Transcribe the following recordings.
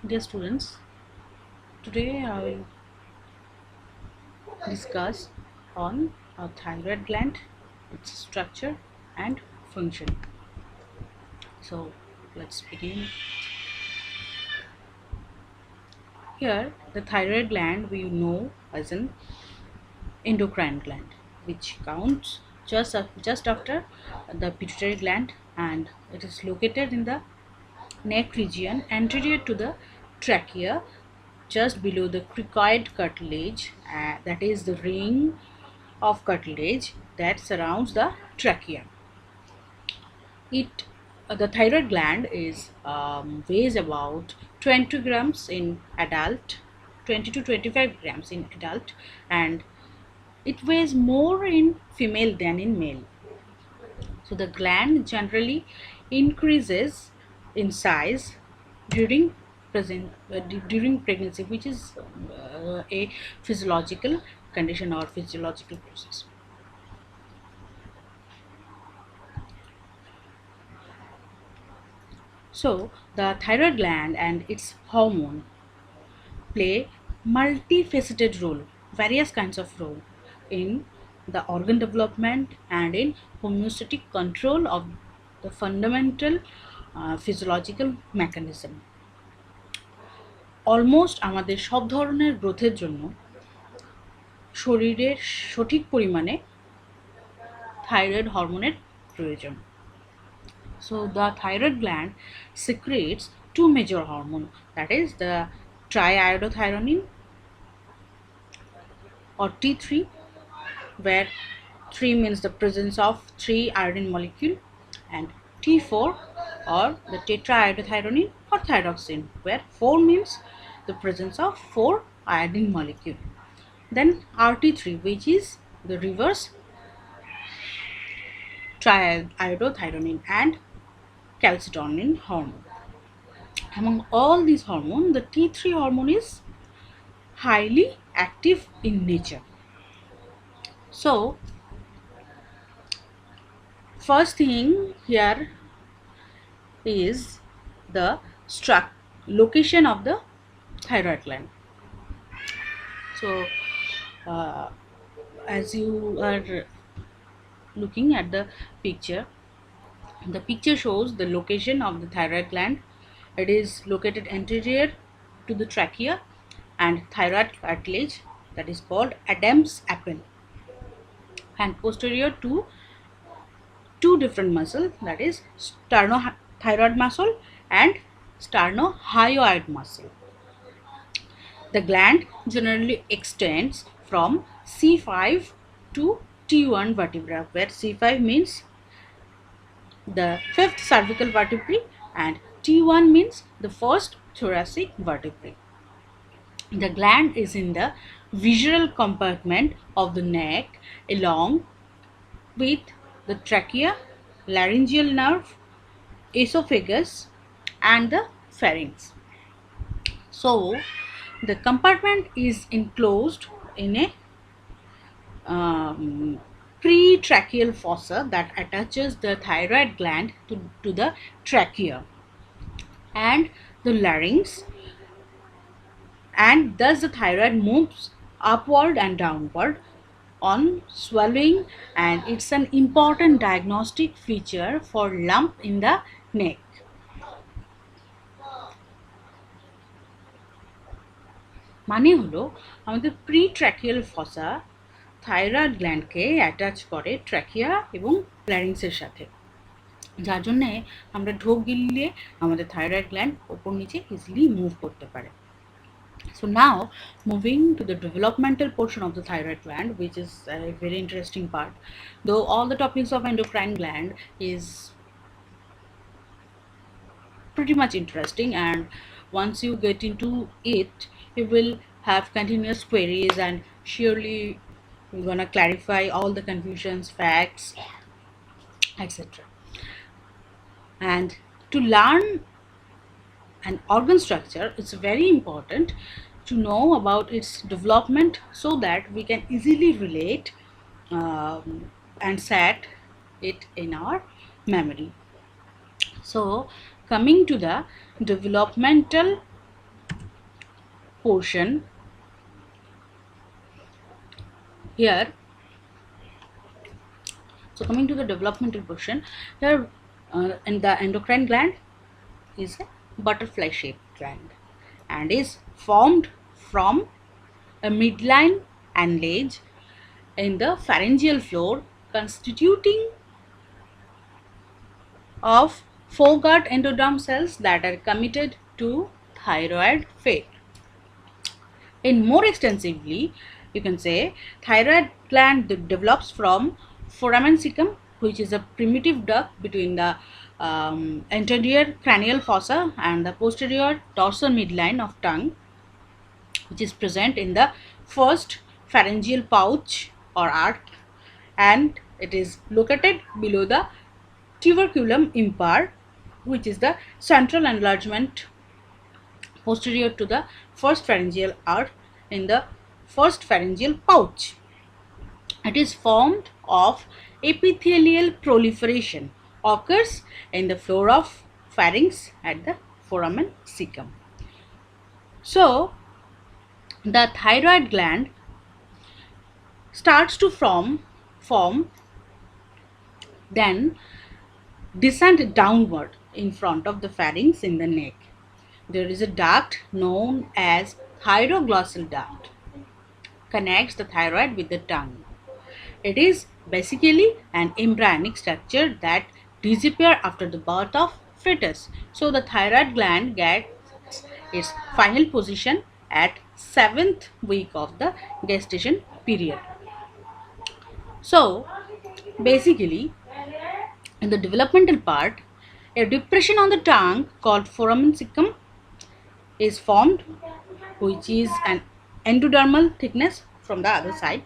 Dear students, today I will discuss on a thyroid gland, its structure and function. So let's begin. Here, the thyroid gland we know as an endocrine gland, which counts just after the pituitary gland, and it is located in the neck region anterior to the trachea, just below the cricoid cartilage, that is the ring of cartilage that surrounds the trachea. It The thyroid gland is weighs about 20 grams in adult, 20 to 25 grams in adult, and it weighs more in female than in male. So the gland generally increases in size during during pregnancy, which is a physiological condition or physiological process. So the thyroid gland and its hormone play multifaceted role, various kinds of role in the organ development and in homeostatic control of the fundamental physiological mechanism. Almost আমাদের সব ধরনের গ্রোথের জন্য শরীরের সঠিক পরিমাণে thyroid হরমোনের প্রয়োজন। So the thyroid gland secretes two major hormones, that is the triiodothyronine or T3, where 3 means the presence of 3 iodine molecule, and T4 or the tetraiodothyronine or thyroxine, where 4 means the presence of 4 iodine molecule. Then RT3, which is the reverse triiodothyronine and calcitonin hormone. Among all these hormones, the T3 hormone is highly active in nature. So first thing here is the location of the thyroid gland. So as you are looking at the picture shows the location of the thyroid gland. It is located anterior to the trachea and thyroid cartilage, that is called Adam's apple, and posterior to two different muscles, that is sternothyroid muscle and sternohyoid muscle. The gland generally extends from C5 to T1 vertebra, where C5 means the fifth cervical vertebrae and T1 means the first thoracic vertebrae. The gland is in the visceral compartment of the neck along with the trachea, laryngeal nerve, esophagus and the pharynx. So the compartment is enclosed in a pretracheal fossa that attaches the thyroid gland to the trachea and the larynx, and thus the thyroid moves upward and downward on swallowing, and it's an important diagnostic feature for lump in the neck. মানে হলো আমাদের প্রিট্র্যাকিয়াল ফসা thyroid গ্ল্যান্ডকে attach করে trachea এবং ল্যারিংসের সাথে, যার জন্যে আমরা ঢোক গিললে আমাদের থাইরয়েড গ্ল্যান্ড ওপর নিচে ইজিলি মুভ করতে পারে। So now moving to the developmental portion of the thyroid gland, which is a very interesting part. Though all the topics of endocrine gland is pretty much interesting, and once you get into it, you will have continuous queries, and surely we're gonna clarify all the confusions, facts, etc. And to learn an organ structure, it's very important to know about its development so that we can easily relate and set it in our memory. So coming to the developmental portion here. So coming to the developmental portion here, and the endocrine gland is a butterfly shaped gland and is formed from a midline anlage in the pharyngeal floor, constituting of foregut endoderm cells that are committed to thyroid fate. In more extensively, you can say thyroid gland develops from foramen cecum, which is a primitive duct between the anterior cranial fossa and the posterior dorsal midline of tongue, which is present in the first pharyngeal pouch or arc, and it is located below the tuberculum impar, which is the central enlargement posterior to the first pharyngeal arc in the first pharyngeal pouch. It is formed of epithelial proliferation, occurs in the floor of pharynx at the foramen cecum. So the thyroid gland starts to form then descend downward in front of the pharynx in the neck. There is a duct known as thyroglossal duct, connects the thyroid with the tongue. It is basically an embryonic structure that disappears after the birth of fetus. So the thyroid gland gets its final position at 7th week of the gestation period. So basically, in the developmental part, a depression on the tongue called foramen cecum is formed, which is an endodermal thickness from the other side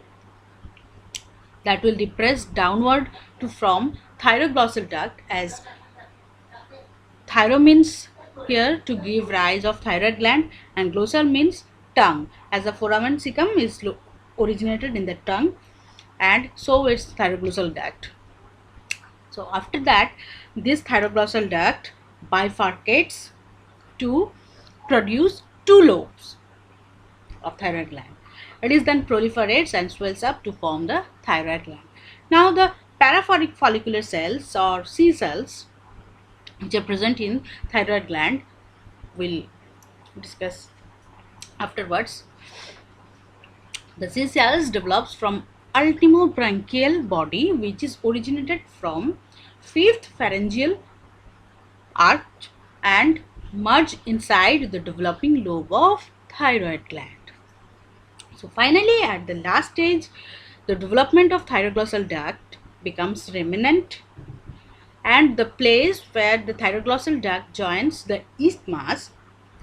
that will depress downward to form thyroglossal duct, as thyro means here to give rise of thyroid gland and glossal means tongue, as the foramen cecum is originated in the tongue, and so it's thyroglossal duct. So after that, this thyroglossal duct bifurcates to produce two lobes of thyroid gland. It is then proliferates and swells up to form the thyroid gland. Now the parafollicular cells or C cells, which are present in thyroid gland, we'll discuss afterwards. The C cells develops from ultimobranchial body, which is originated from 5th pharyngeal arch and merge inside the developing lobe of thyroid gland. So finally, at the last stage, the development of thyroglossal duct becomes remnant, and the place where the thyroglossal duct joins the isthmus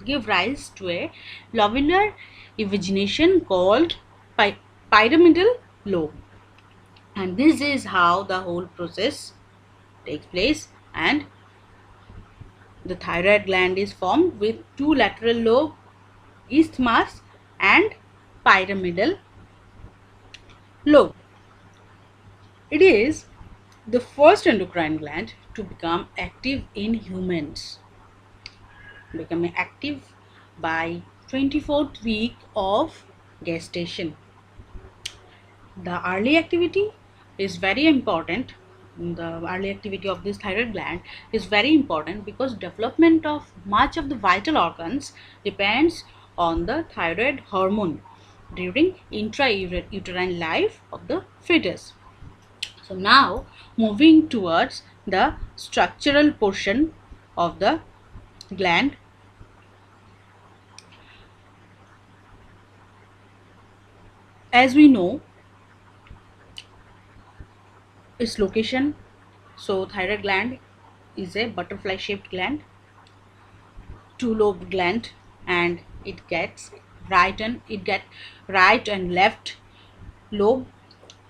give rise to a lobular evagination called pyramidal lobe, and this is how the whole process takes place, and the thyroid gland is formed with two lateral lobe, isthmus and pyramidal lobe. It is the first endocrine gland to become active in humans, becoming active by 24th week of gestation. The early activity is very important. The early activity of this thyroid gland is very important because development of much of the vital organs depends on the thyroid hormone during intrauterine life of the fetus. So now moving towards the structural portion of the gland. As we know its location, so thyroid gland is a butterfly shaped gland, two lobed gland, and it gets right and left lobe,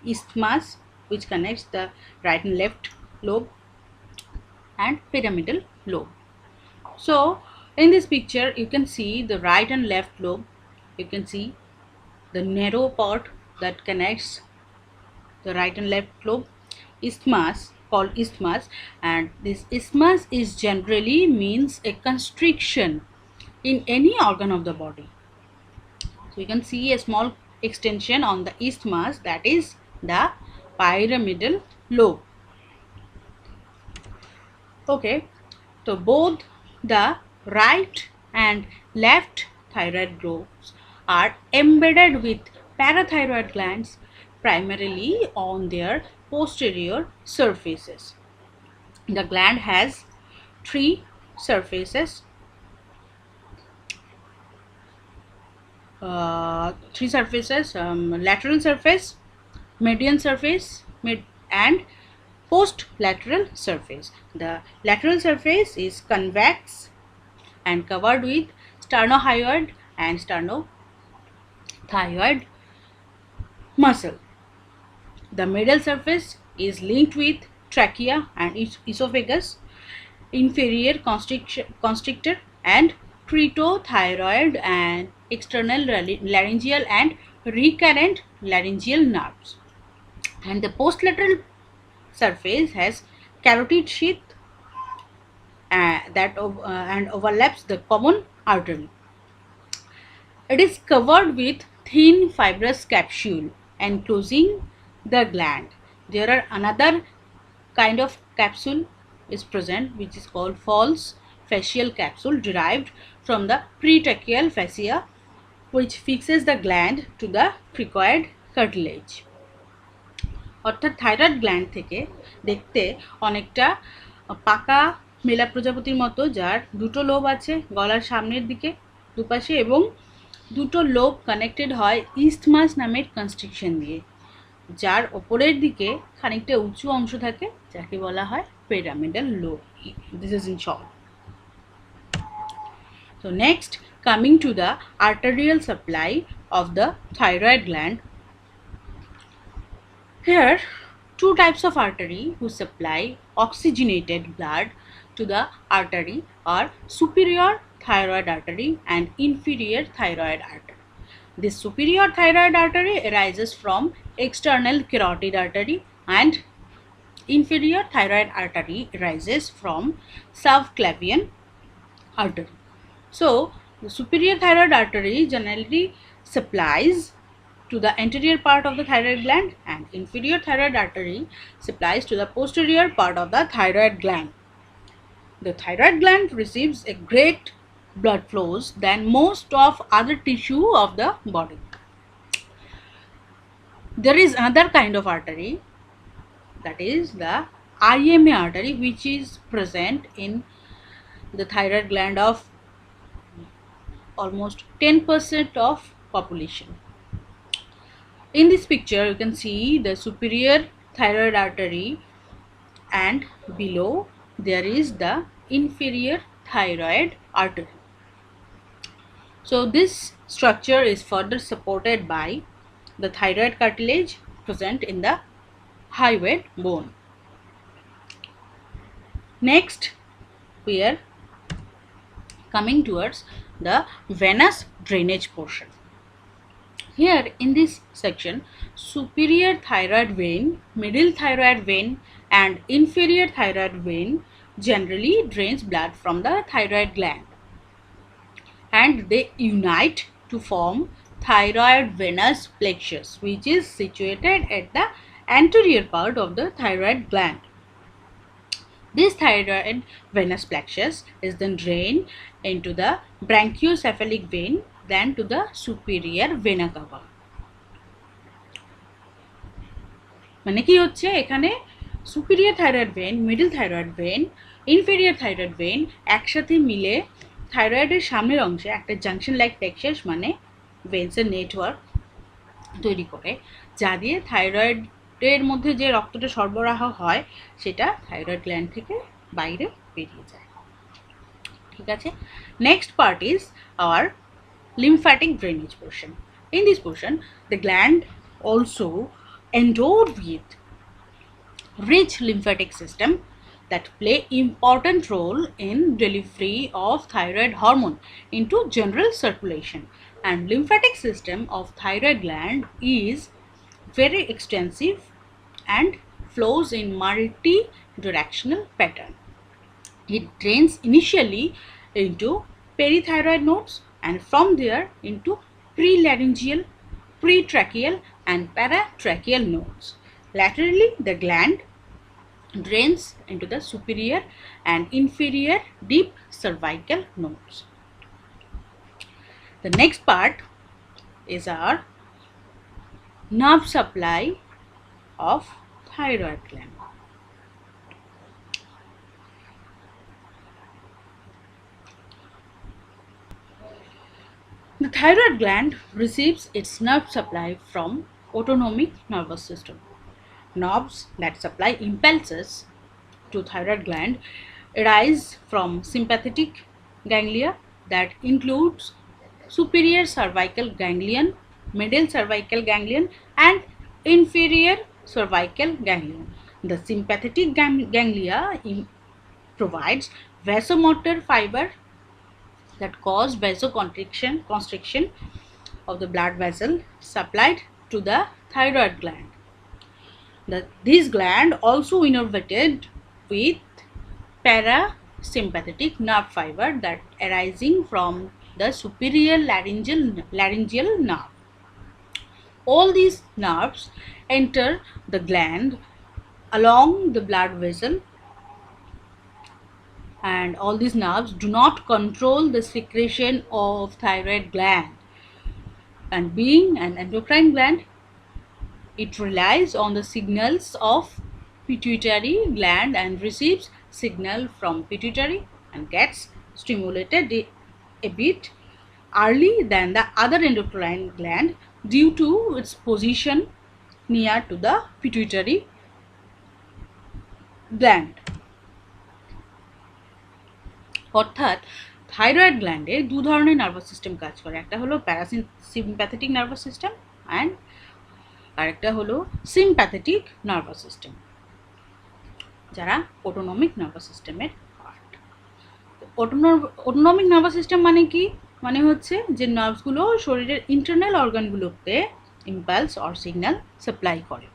isthmus which connects the right and left lobe, and pyramidal lobe. So in this picture you can see the right and left lobe. You can see the narrow part that connects the right and left lobe, isthmus, called isthmus, and this isthmus is generally means a constriction in any organ of the body. So you can see a small extension on the isthmus, that is the pyramidal lobe. Okay, so both the right and left thyroid lobes are embedded with parathyroid glands primarily on their posterior surfaces. The gland has three surfaces, lateral surface, median surface, and post-lateral surface. The lateral surface is convex and covered with sternohyoid and sternothyroid muscle. The medial surface is linked with trachea and esophagus, inferior constrictor and cretothyroid and external laryngeal and recurrent laryngeal nerves. And the postlateral surface has carotid sheath and overlaps the common artery. It is covered with thin fibrous capsule enclosing the gland. There are another kind of capsule is present which is called false fascial capsule, derived from the pretracheal fascia, which fixes the gland to the cricoid cartilage. অর্থাৎ thyroid gland থেকে দেখতে অনেকটা পাকা মেলা প্রজাপতির মতো, যার দুটো লোব আছে গলার সামনের দিকে দুপাশে এবং দুটো লোব কানেক্টেড হয় ইস্থমাস নামের কনস্ট্রিকশন দিয়ে, যার ওপরের দিকে খানিকটা উঁচু অংশ থাকে যাকে বলা হয় pyramidal lobe. This is in short. So next, coming to the arterial supply of the thyroid gland. Here, two types of artery who supply oxygenated blood to the artery are superior thyroid artery and inferior thyroid artery. This superior thyroid artery arises from external carotid artery and inferior thyroid artery arises from subclavian artery. So, the superior thyroid artery generally supplies to the anterior part of the thyroid gland and inferior thyroid artery supplies to the posterior part of the thyroid gland. The thyroid gland receives a great blood flows than most of other tissue of the body. There is another kind of artery, that is the IMA artery, which is present in the thyroid gland of almost 10% of population. In this picture you can see the superior thyroid artery and below there is the inferior thyroid artery. So this structure is further supported by the thyroid cartilage present in the hyoid bone. Next, we are coming towards the venous drainage portion. Here in this section, superior thyroid vein, middle thyroid vein and inferior thyroid vein generally drains blood from the thyroid gland, and they unite to form thyroid venous plexus, which is situated at the anterior part of the thyroid gland. This thyroid venous plexus is then drained into the brachiocephalic vein, then to the superior vena cava. মানে কি হচ্ছে, এখানে superior thyroid vein, middle thyroid vein, inferior thyroid vein একসাথে মিলে থাইরয়েডের সামনের অংশে একটা জাংশন লাইক প্লেক্সাস মানে ভেন্সের নেটওয়ার্ক তৈরি করে, যা দিয়ে থাইরয়েডের মধ্যে যে রক্তটা সরবরাহ হয় সেটা থাইরয়েড গ্ল্যান্ড থেকে বাইরে বেরিয়ে যায়। ঠিক আছে, next part is our lymphatic drainage portion. In this portion, the gland also endowed with rich lymphatic system that play important role in delivery of thyroid hormone into general circulation, and lymphatic system of thyroid gland is very extensive and flows in multi-directional pattern. It drains initially into perithyroid nodes and from there into prelaryngeal, pretracheal and paratracheal nodes. Laterally, the gland drains into the superior and inferior deep cervical nodes. The next part is our nerve supply of thyroid gland. The thyroid gland receives its nerve supply from autonomic nervous system. Nerves that supply impulses to thyroid gland arise from sympathetic ganglia that includes superior cervical ganglion, middle cervical ganglion and inferior cervical ganglion. The sympathetic ganglia provides vasomotor fiber that cause vasoconstriction of the blood vessel supplied to the thyroid gland. This gland also innervated with parasympathetic nerve fiber that arising from the superior laryngeal nerve. All these nerves enter the gland along the blood vessel, and all these nerves do not control the secretion of thyroid gland. And being an endocrine gland, it relies on the signals of pituitary gland and receives signal from pituitary and gets stimulated a bit early than the other endocrine gland due to its position near to the pituitary gland. অর্থাৎ thyroid গ্ল্যান্ডে দু ধরনের nervous system কাজ করে, একটা হলো parasympathetic nervous system and আরেকটা হলো sympathetic nervous system, যারা অটোনমিক নার্ভাস সিস্টেমের পার্ট। অটোনমিক নার্ভাস সিস্টেম মানে কি? মানে হচ্ছে যে নার্ভসগুলো শরীরের ইন্টারনাল অর্গানগুলোতে ইম্পালস অর সিগন্যাল সাপ্লাই করে।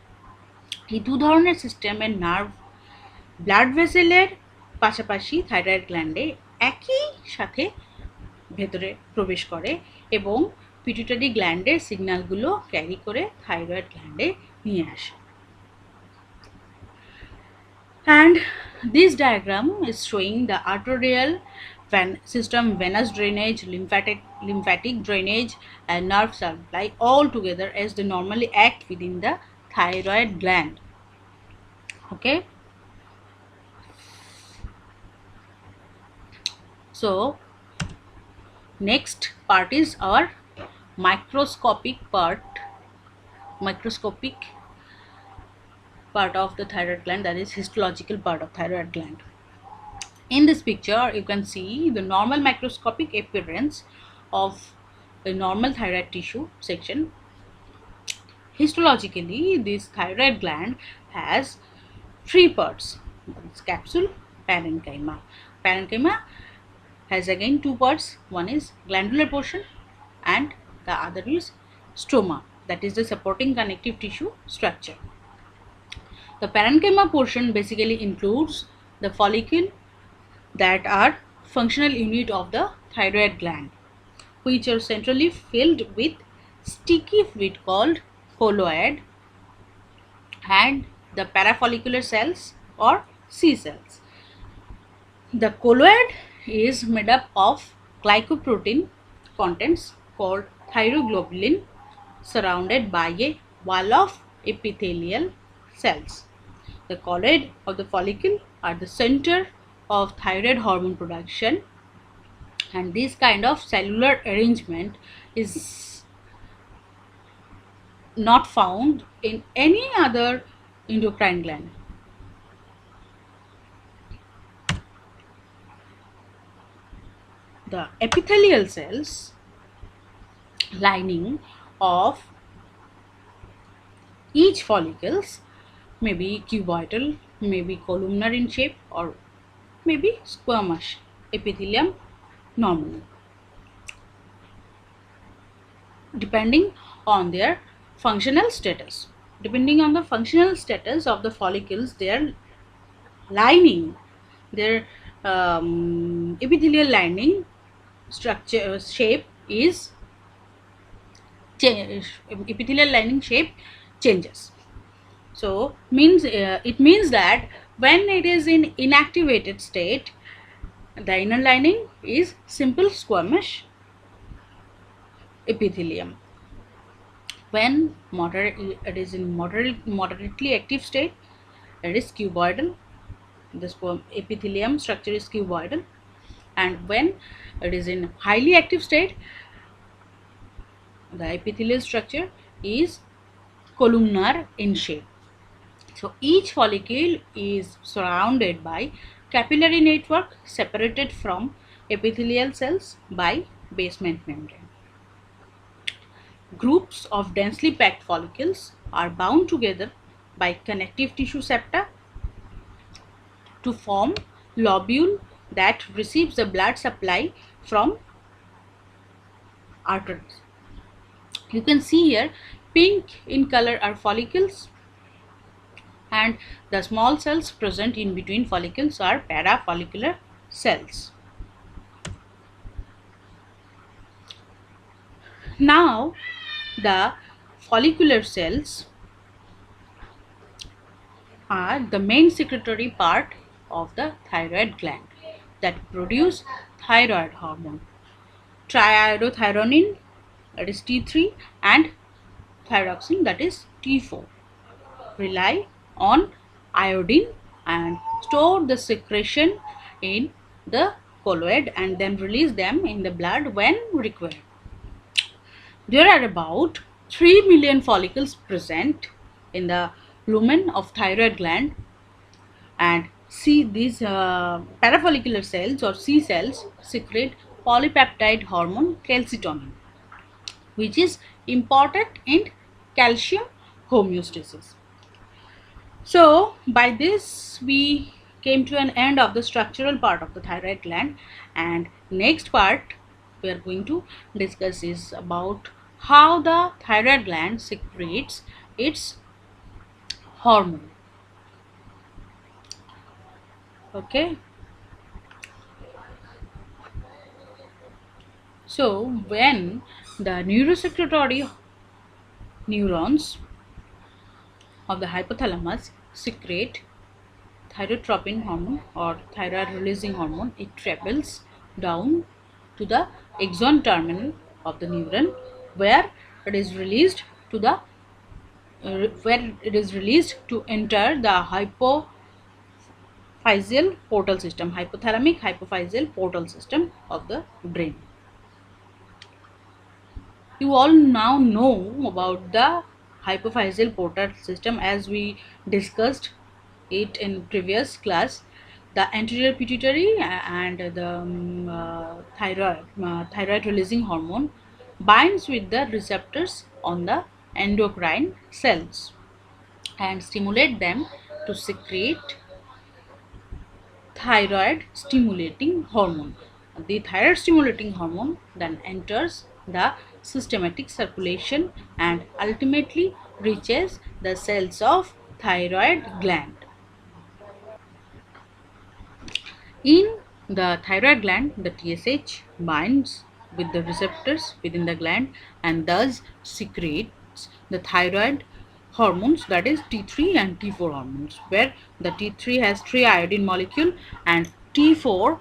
এই দু ধরনের সিস্টেমের নার্ভ ব্লাড ভেসেলের পাশাপাশি থাইরয়েড গ্ল্যান্ডে একই সাথে ভেতরে প্রবেশ করে এবং পিটুইটারি গ্ল্যান্ডের সিগন্যালগুলো ক্যারি করে থাইরয়েড গ্ল্যান্ডে নিয়ে আসে। And this diagram is showing the arterial system, venous drainage, lymphatic drainage and nerve supply all together as they normally act within the thyroid gland. Okay. So next part is our microscopic part of the thyroid gland, that is histological part of thyroid gland. In this picture you can see the normal microscopic appearance of a normal thyroid tissue section. Histologically, this thyroid gland has three parts: capsule, parenchyma. Parenchyma has again two parts, one is glandular portion and the other is stroma, that is the supporting connective tissue structure. The parenchyma portion basically includes the follicle that are functional unit of the thyroid gland, which are centrally filled with sticky fluid called colloid, and the parafollicular cells or C cells. The colloid is made up of glycoprotein contents called thyroglobulin surrounded by a wall of epithelial cells. The colloid of the follicle are the center of thyroid hormone production, and this kind of cellular arrangement is not found in any other endocrine gland. The epithelial cells lining of each follicles may be cuboidal, may be columnar in shape, or may be squamous epithelium normally, depending on their functional status. Depending on the functional status of the follicles, their lining, their epithelial lining structure shape is epithelial lining shape changes. So it means that when it is in inactivated state, the inner lining is simple squamous epithelium. When it is in moderately active state, it is cuboidal. The epithelium structure is cuboidal, and when it is in highly active state, the epithelial structure is columnar in shape. So each follicle is surrounded by capillary network separated from epithelial cells by basement membrane. Groups of densely packed follicles are bound together by connective tissue septa to form lobule that receives the blood supply from arteries. You can see here pink in color are follicles, and the small cells present in between follicles are parafollicular cells. Now the follicular cells are the main secretory part of the thyroid gland that produce thyroid hormone, triiodothyronine, that is T3, and thyroxine, that is T4. Rely on iodine and store the secretion in the colloid and then release them in the blood when required. There are about 3 million follicles present in the lumen of thyroid gland, and see these parafollicular cells or C cells secrete polypeptide hormone calcitonin, which is important in calcium homeostasis. So by this we came to an end of the structural part of the thyroid gland, and next part we are going to discuss is about how the thyroid gland secretes its hormone. Okay, so when the neurosecretory neurons of the hypothalamus secrete thyrotropin hormone or thyroid releasing hormone, it travels down to the axon terminal of the neuron, where it is released to the to enter the hypophyseal portal system, hypothalamic hypophyseal portal system of the brain. You all now know about the hypophyseal portal system as we discussed it in previous class. The anterior pituitary and the thyroid releasing hormone binds with the receptors on the endocrine cells and stimulate them to secrete thyroid stimulating hormone. The thyroid stimulating hormone then enters the systematic circulation and ultimately reaches the cells of thyroid gland. In the thyroid gland, the TSH binds with the receptors within the gland and thus secretes the thyroid hormones, that is T3 and T4 hormones, where the T3 has 3 iodine molecule and T4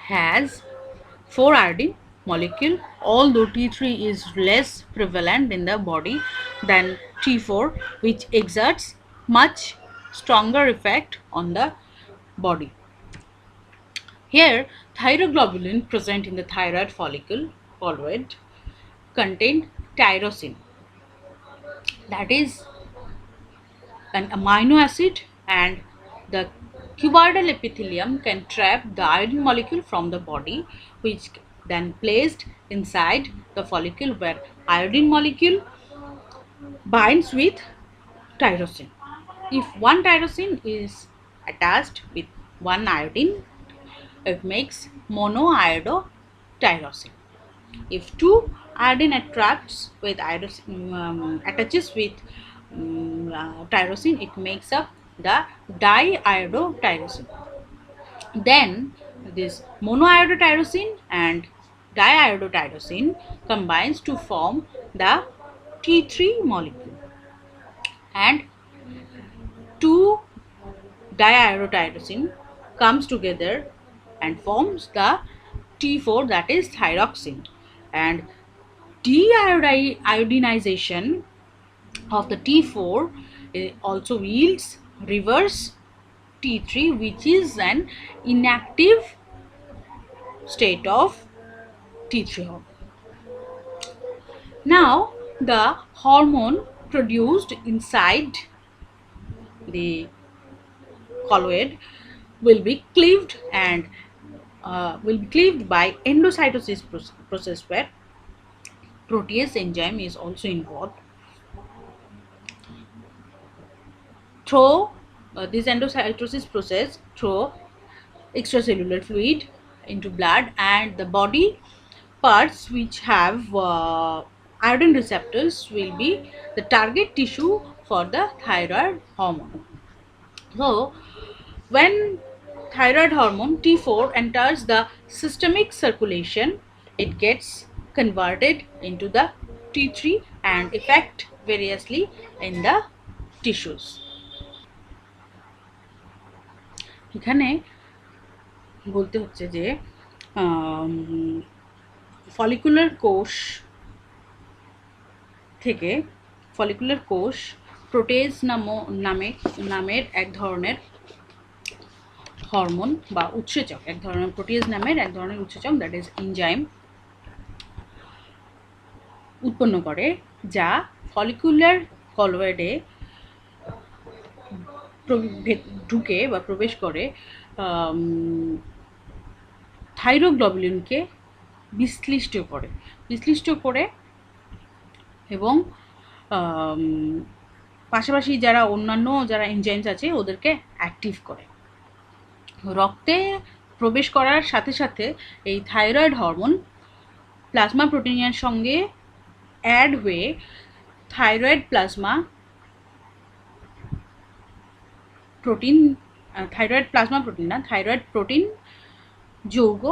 has 4 iodine molecule, although T3 is less prevalent in the body than T4, which exerts much stronger effect on the body. Here, thyroglobulin present in the thyroid follicle colloid contain tyrosine, that is an amino acid, and the cuboidal epithelium can trap the iodine molecule from the body, which then placed inside the follicle where iodine molecule binds with tyrosine. If one tyrosine is attached with one iodine, it makes monoiodotyrosine. If two iodine attaches with tyrosine, it makes up the diiodotyrosine. Then this monoiodotyrosine and diiodotyrosine combines to form the T3 molecule, and 2 diiodotyrosine comes together and forms the T4, that is thyroxine, and deiodinization of the T4 also yields reverse T3, which is an inactive state of T3 hormone. Now the hormone produced inside the colloid will be cleaved and will be cleaved by endocytosis process, where protease enzyme is also involved. Through this endocytosis process, through extracellular fluid into blood, and the body parts which have iodine receptors will be the target tissue for the thyroid hormone. So when thyroid hormone T4 enters the systemic circulation, it gets converted into the T3 and affect variously in the tissues. এখানে বলতে হচ্ছে যে follicular কোষ থেকে follicular কোষ প্রোটেজ নামের এক ধরনের হরমোন বা উৎসেচক, এক ধরনের প্রোটিয়েজ নামের এক ধরনের উৎসেচক, দ্যাট ইজ এনজাইম, উৎপন্ন করে, যা ফলিকুলার কলয়েডে ঢুকে বা প্রবেশ করে থাইরোগ্লোবুলিনকে বিশ্লিষ্ট করে এবং পাশাপাশি যারা অন্যান্য যারা এনজাইমস আছে ওদেরকে অ্যাক্টিভ করে। রক্তে প্রবেশ করার সাথে সাথে এই থাইরয়েড হরমোন প্লাজমা প্রোটিনের সঙ্গে অ্যাড হয়ে থাইরয়েড প্রোটিন যৌগ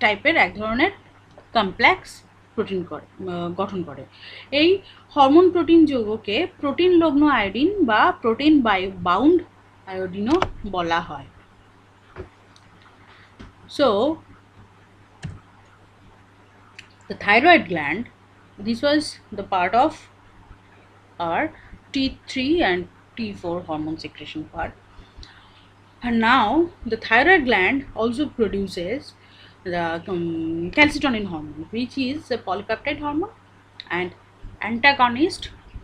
টাইপের এক ধরনের কমপ্লেক্স প্রোটিন গঠন করে। এই হরমোন প্রোটিন যৌগকে প্রোটিন লগ্ন আয়োডিন বা প্রোটিন বাউন্ড আয়োডিনও বলা হয়। So the thyroid gland, this was the part of our T3 and T4 hormone secretion part, and now the thyroid gland also produces the calcitonin hormone, which is a polypeptide hormone and antagonist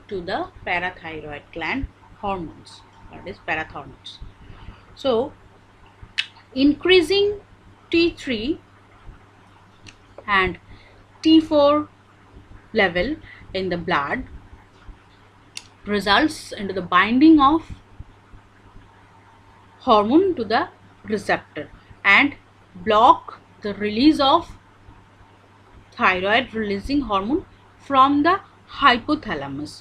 to the parathyroid gland hormones, that is parathormones. So increasing T3 and T4 level in the blood results into the binding of hormone to the receptor and block the release of thyroid releasing hormone from the hypothalamus,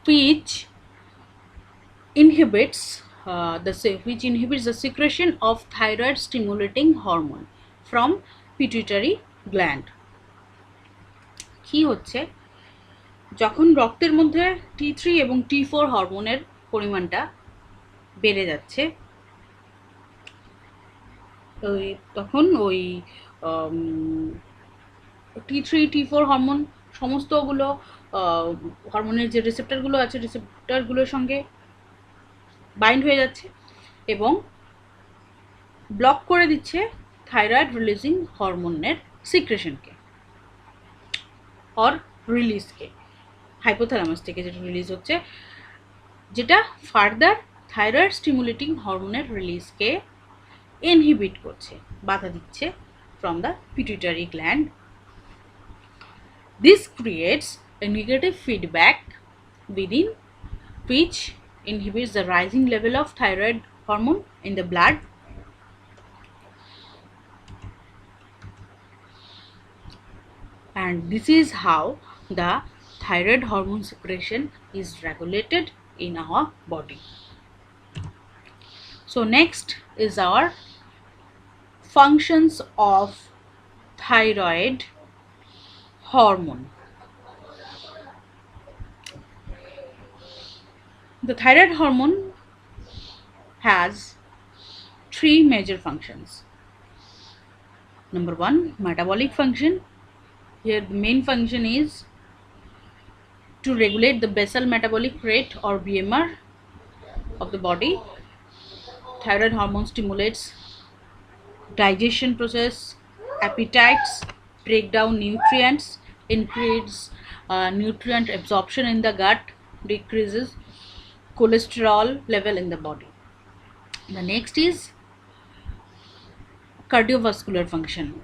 which inhibits the secretion of thyroid stimulating hormone from pituitary gland. কি হচ্ছে, যখন রক্তের মধ্যে T3 এবং T4 হরমোনের পরিমাণটা বেড়ে যাচ্ছে, তখন ওই T3 T4 হরমোন সমস্তগুলো হরমোনের যে রিসেপ্টরগুলো আছে রিসেপ্টরগুলোর সঙ্গে বাইন্ড হয়ে যাচ্ছে এবং ব্লক করে দিচ্ছে থাইরয়েড রিলিজিং হরমোনের সিক্রেশনকে অর রিলিজকে, হাইপোথ্যালামাস থেকে যেটা রিলিজ হচ্ছে, যেটা ফার্দার থাইরয়েড স্টিমুলেটিং হরমোনের রিলিজকে ইনহিবিট করছে, বাধা দিচ্ছে from the pituitary gland. This creates a negative feedback within which inhibits the rising level of thyroid hormone in the blood, and this is how the thyroid hormone secretion is regulated in our body. So next is our functions of thyroid hormone. The thyroid hormone has three major functions. Number one, metabolic function. Here the main function is to regulate the basal metabolic rate or BMR of the body. Thyroid hormone stimulates digestion process, appetites, break down nutrients, increase nutrient absorption in the gut, decreases cholesterol level in the body. The next is cardiovascular function,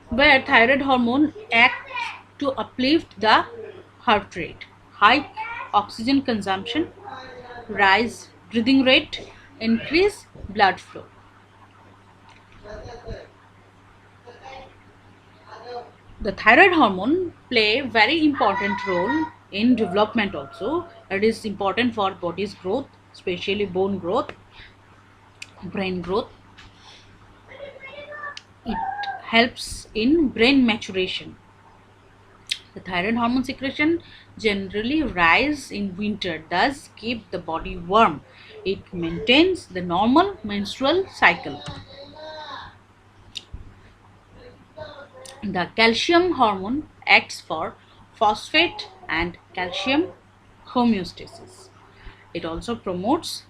where thyroid hormone acts to uplift the heart rate, high oxygen consumption, rise breathing rate, increase blood flow. The thyroid hormone play very important role in development also. It is important for body's growth, especially bone growth, brain growth. It helps in brain maturation. The thyroid hormone secretion generally rise in winter, thus keep the body warm. It maintains the normal menstrual cycle. The calcium hormone acts for phosphate and calcium homeostasis. It also promotes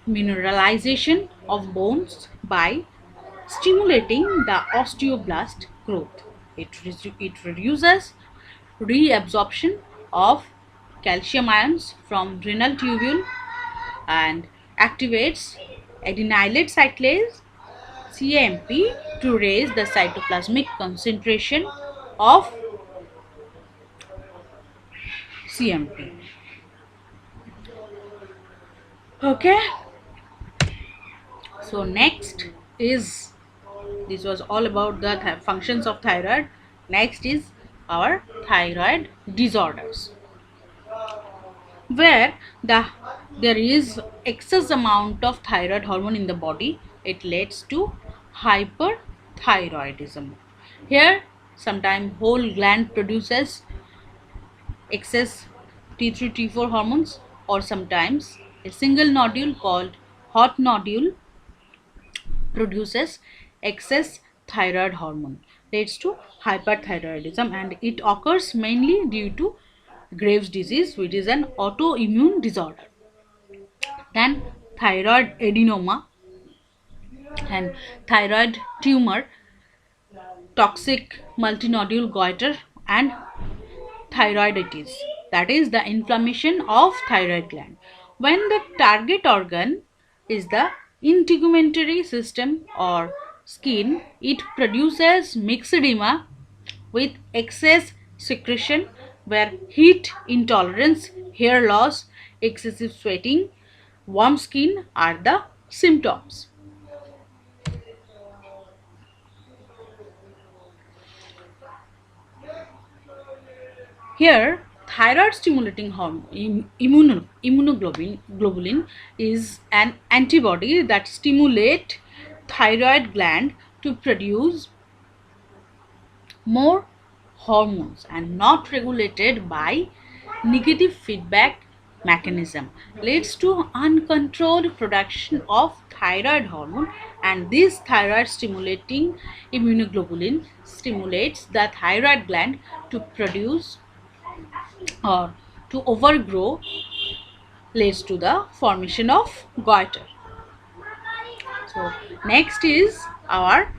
mineralization of bones by stimulating the osteoblast growth. It reduces reabsorption of calcium ions from renal tubule and activates adenylate cyclase CAMP to raise the cytoplasmic concentration of CMP. Okay, so next is, this was all about the functions of thyroid. Next is our thyroid disorders, where there is excess amount of thyroid hormone in the body. It leads to hyperthyroidism. Here sometimes whole gland produces excess T3 T4 hormones, or sometimes a single nodule called hot nodule produces excess thyroid hormone, leads to hyperthyroidism, and it occurs mainly due to Graves' disease, which is an autoimmune disorder. Then thyroid adenoma and thyroid tumor, toxic multinodule goiter, and thyroiditis, that is the inflammation of thyroid gland. When the target organ is the integumentary system or skin, it produces myxedema with excess secretion, where heat intolerance, hair loss, excessive sweating, warm skin are the symptoms. Here, thyroid stimulating hormone immunoglobulin is an antibody that stimulates thyroid gland to produce more hormones and not regulated by negative feedback mechanism, leads to uncontrolled production of thyroid hormone, and this thyroid stimulating immunoglobulin stimulates the thyroid gland to produce or to overgrow, leads to the formation of goiter. So next is our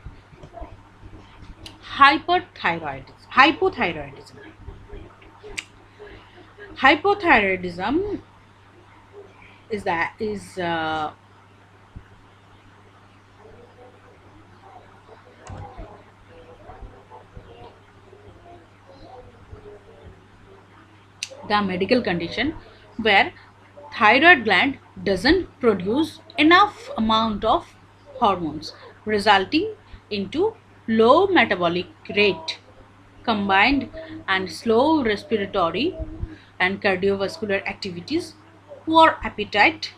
hypothyroidism. Hypothyroidism is the medical condition where thyroid gland doesn't produce enough amount of hormones, resulting into low metabolic rate, combined and slow respiratory and cardiovascular activities, poor appetite,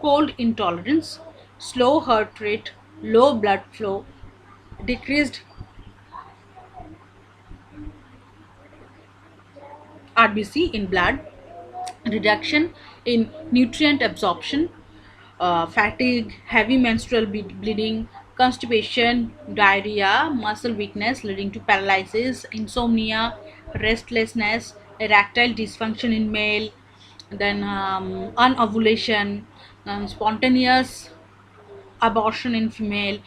cold intolerance, slow heart rate, low blood flow, decreased RBC in blood, reduction in nutrient absorption, fatigue, heavy menstrual bleeding, constipation, diarrhea, muscle weakness leading to paralysis, insomnia, restlessness, erectile dysfunction in male, then unovulation, spontaneous abortion in female,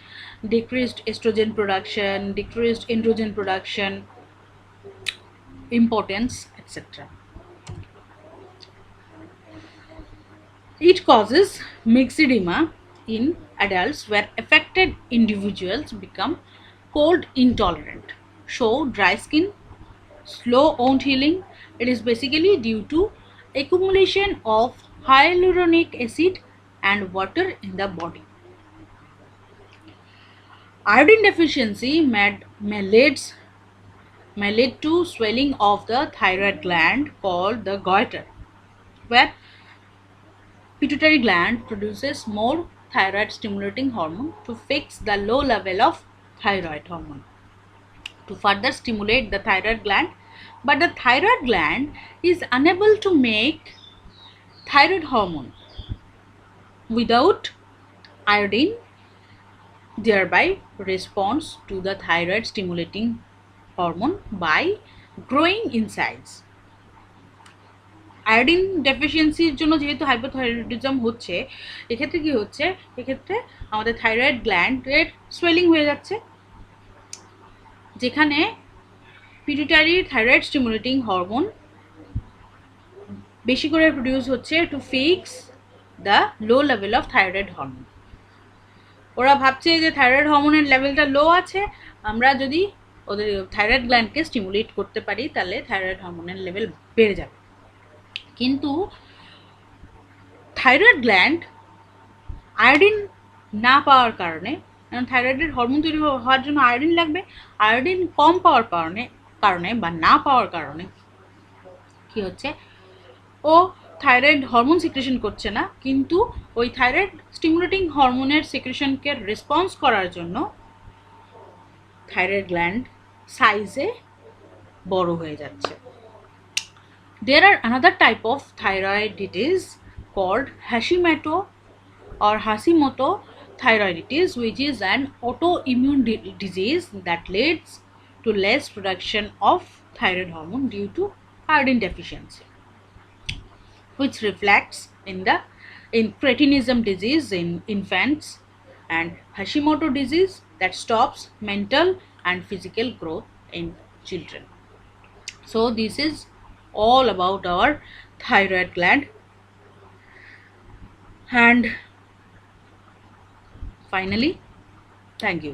decreased estrogen production, decreased androgen production, impotence, etc. It causes myxedema in adults where affected individuals become cold intolerant, show dry skin, slow wound healing. It is basically due to accumulation of hyaluronic acid and water in the body. Iodine deficiency may lead to swelling of the thyroid gland called the goiter, where pituitary gland produces more thyroid stimulating hormone to fix the low level of thyroid hormone to further stimulate the thyroid gland, but the thyroid gland is unable to make thyroid hormone without iodine, thereby responds to the thyroid stimulating hormone by growing in size. Iodine ডেফিসিয়েন্সির জন্য যেহেতু hypothyroidism হচ্ছে, এক্ষেত্রে কি হচ্ছে, এক্ষেত্রে আমাদের thyroid গ্ল্যান্ডের swelling হয়ে যাচ্ছে, যেখানে পিটুইটারি থাইরয়েড স্টিমুলেটিং হরমোন বেশি করে প্রডিউস হচ্ছে to fix the low level of thyroid hormone. ওরা ভাবছে যে থাইরয়েড হরমোনের লেভেলটা লো আছে, আমরা যদি ওদের থাইরয়েড গ্ল্যান্ডকে স্টিমুলেট করতে পারি তাহলে থাইরয়েড হরমোনের লেভেল বেড়ে যাবে। কিন্তু থাইরয়েড গ্ল্যান্ড আয়োডিন না পাওয়ার কারণে, কারণ থাইরয়েডের হরমোন তৈরি হওয়ার জন্য আয়োডিন লাগবে, আয়োডিন কম পাওয়ার কারণে বা না পাওয়ার কারণে কি হচ্ছে, ও থাইরয়েড হরমোন সিক্রেশন করছে না, কিন্তু ওই থাইরয়েড স্টিমুলেটিং হরমোনের সিক্রেশনকে রেসপন্স করার জন্য থাইরয়েড গ্ল্যান্ড সাইজে বড় হয়ে যাচ্ছে। There are another type of thyroiditis called Hashimoto thyroiditis, which is an autoimmune disease that leads to less production of thyroid hormone due to iodine deficiency, which reflects in cretinism disease in infants and Hashimoto disease that stops mental and physical growth in children. So this is all about our thyroid gland, and finally, thank you.